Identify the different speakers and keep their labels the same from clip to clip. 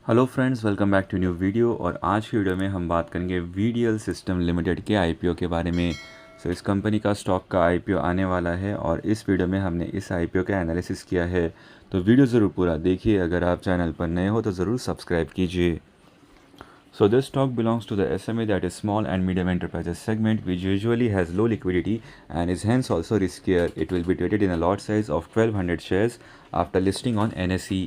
Speaker 1: Hello friends, welcome back to new video. और आज की वीडियो में हम बात करेंगे वीडीएल सिस्टम लिमिटेड के आईपीओ के बारे में। इस कंपनी का स्टॉक का आईपीओ आने वाला है और इस वीडियो में हमने इस आईपीओ का एनालिसिस किया है। तो वीडियो ज़रूर पूरा देखिए। अगर आप चैनल पर नए हो तो ज़रूर सब्सक्राइब कीजिए। So this stock belongs to the SMA, that is small and medium enterprises segment, which usually has low liquidity and is hence also riskier. It will be traded in a lot size of 1200 shares after listing on NSE.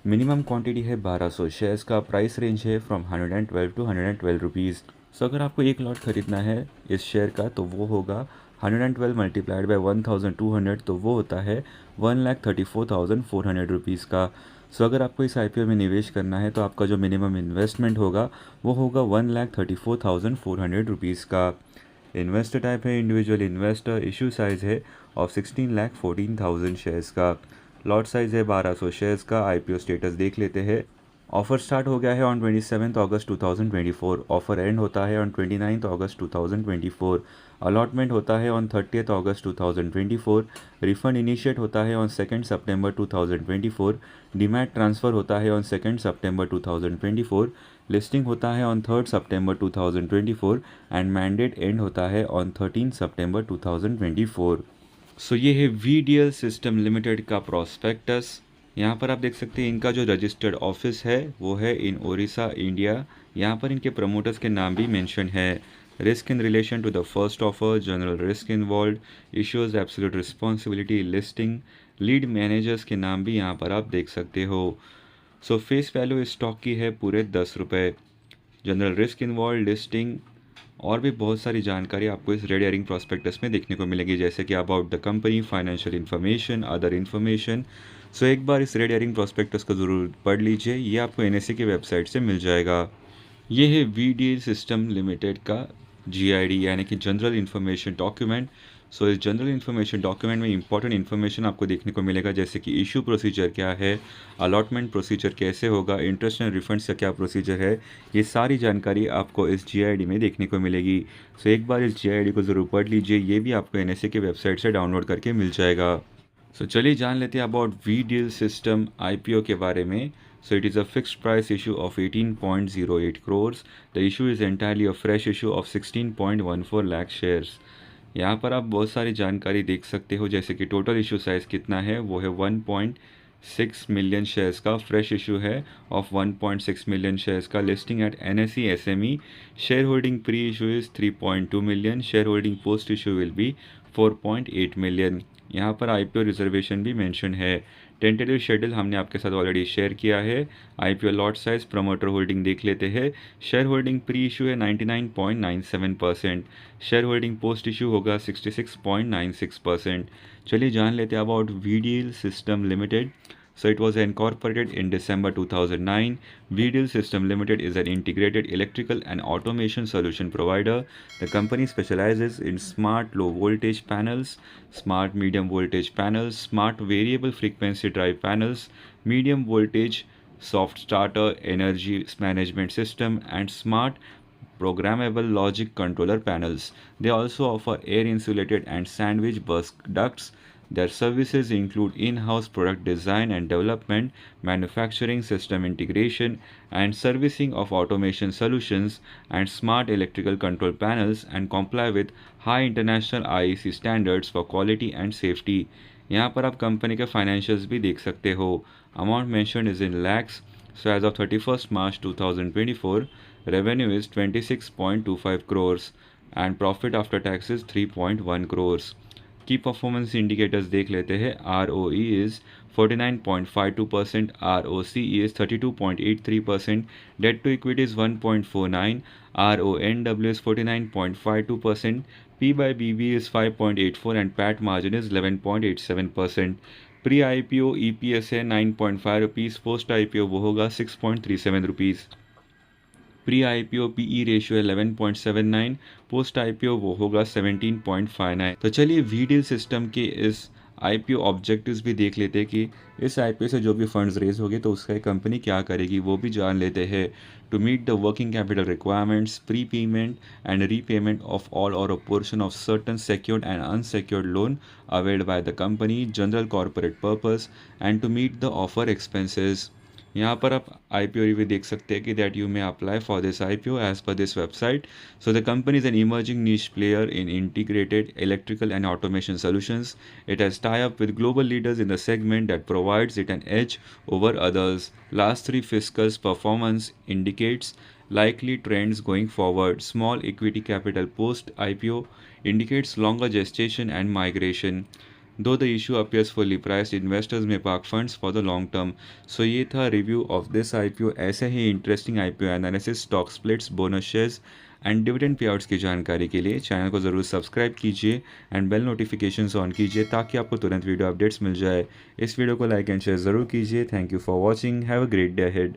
Speaker 1: Minimum quantity है 1200 shares का। Price range है from 112 to 112 rupees. सो अगर आपको एक lot खरीदना है इस share का तो वो होगा 112 मल्टीप्लाइड बाय 1200, तो वो होता है 1,34,400 रुपीज़ का। सो अगर आपको इस आईपीओ में निवेश करना है तो आपका जो मिनिमम इन्वेस्टमेंट होगा वो होगा 1,34,400 रुपीज़ का। इन्वेस्टर टाइप है इंडिविजुअल इन्वेस्टर। इशू साइज़ है ऑफ 16,14,000 शेयर्स का। लॉट साइज़ है 1200 शेयर्स का। आईपीओ स्टेटस देख लेते हैं। ऑफ़र स्टार्ट हो गया है ऑन 27 अगस्त 2024। ऑफ़र एंड होता है ऑन 29 अगस्त 2024। अलॉटमेंट होता है ऑन 30 अगस्त 2024। रिफंड इनिशिएट होता है ऑन 2 सितंबर 2024। डीमैट ट्रांसफ़र होता है ऑन 2 सितंबर 2024। लिस्टिंग होता है on 3 September 2024 and mandate and होता है ऑन 13 सितंबर 2024। सो ये है वीडीएल सिस्टम लिमिटेड का प्रोस्पेक्टस। यहाँ पर आप देख सकते हैं इनका जो रजिस्टर्ड ऑफिस है वो है इन ओडिशा, इंडिया। यहाँ पर इनके प्रमोटर्स के नाम भी मेंशन है। Risk in relation to the first offer, general risk involve, issues, absolute responsibility, listing, lead managers के नाम भी यहाँ पर आप देख सकते हो। सो फेस वैल्यू इस स्टॉक की है पूरे 10 रुपये। जनरल रिस्क इन्वॉल्व, लिस्टिंग और भी बहुत सारी जानकारी आपको इस रेड हेरिंग प्रॉस्पेक्टस में देखने को मिलेगी, जैसे कि about the company, financial information, other information. So एक बार इस रेड हेरिंग प्रॉस्पेक्टस को ज़रूर पढ़ लीजिए। ये आपको एनएससी की वेबसाइट से मिल जाएगा। ये है वीडीएल सिस्टम लिमिटेड का जीआईडी यानी कि जनरल इन्फॉर्मेशन डॉक्यूमेंट। सो इस जनरल इन्फॉर्मेशन डॉक्यूमेंट में इंपॉर्टेंट इन्फॉर्मेशन आपको देखने को मिलेगा, जैसे कि इशू प्रोसीजर क्या है, अलॉटमेंट प्रोसीजर कैसे होगा, इंटरेस्ट एंड रिफंड्स का क्या प्रोसीजर है। ये सारी जानकारी आपको इस जीआईडी में देखने को मिलेगी। सो एक बार इस जीआईडी को ज़रूर पढ़ लीजिए। ये भी आपको एनएसए की वेबसाइट से डाउनलोड करके मिल जाएगा। सो चलिए जान लेते हैं अबाउट वीडीएल सिस्टम आईपीओ के बारे में। So it is a fixed price issue of 18.08 crores. The issue is entirely a fresh issue of 16.14 lakh shares. यहाँ पर आप बहुत सारी जानकारी देख सकते हो, जैसे कि टोटल इशू साइज़ कितना है वो है 1.6 मिलियन शेयर्स का। फ्रेश इशू है ऑफ 1.6 मिलियन शेयर्स का। Listing at NSE SME. Share holding pre issue is 3.2 million. Share holding post issue will be 4.8 million. यहाँ पर आईपीओ रिजर्वेशन भी मेंशन है। टेंटेटिव शेड्यूल हमने आपके साथ ऑलरेडी शेयर किया है। IPO lot size, promoter holding देख लेते हैं। शेयर होल्डिंग प्री इशू है 99.97%। शेयर होल्डिंग पोस्ट इशू होगा 66.96%। चलिए जान लेते हैं about VDL system limited. So it was incorporated in December 2009. VDL System Limited is an integrated electrical and automation solution provider. The company specializes in smart low voltage panels, smart medium voltage panels, smart variable frequency drive panels, medium voltage soft starter energy management system, and smart programmable logic controller panels. They also offer air insulated and sandwich bus ducts. Their services include in-house product design and development, manufacturing, system integration, and servicing of automation solutions and smart electrical control panels, and comply with high international IEC standards for quality and safety. यहाँ पर आप company के financials भी देख सकते हो। Amount mentioned is in lakhs. So as of 31st March 2024, revenue is 26.25 crores and profit after tax is 3.1 crores. की performance indicators देख लेते हैं। R O E is 49.52%, R O C E is 32.83%, debt to equity is 1.49, R O N W is 49.52%, P by B B is 5.84 and PAT margin is 11.87%। Pre I P O E P S है 9.5 rupees. Post I P O वो होगा 6.37 rupees. Pre IPO PE ratio 11.79, post IPO वो होगा 17.59। तो चलिए VDL system के इस IPO objectives भी देख लेते हैं कि इस आईपीओ से जो भी फंड्स रेज होंगे तो उसका कंपनी क्या करेगी वो भी जान लेते हैं। To meet the working capital requirements, prepayment and repayment of all or a portion of certain secured and unsecured loan availed by the company, general corporate purpose, and to meet the offer expenses. यहाँ पर आप IPO review देख सकते हैं कि that you may apply for this IPO as per this website. So the company is an emerging niche player in integrated electrical and automation solutions. It has tie-up with global leaders in the segment that provides it an edge over others. Last three fiscals performance indicates likely trends going forward. Small equity capital post IPO indicates longer gestation and migration. Though the issue appears fully priced, investors may park funds for the long term. So ये था review of this IPO. ऐसे ही interesting IPO analysis, stock splits, bonus shares and dividend payouts की जानकारी के लिए channel को ज़रूर सब्सक्राइब कीजिए एंड बेल नोटिफिकेशंस ऑन कीजिए ताकि आपको तुरंत वीडियो अपडेट्स मिल जाए. इस वीडियो को लाइक एंड शेयर ज़रूर कीजिए. Thank you for watching. Have a great day ahead.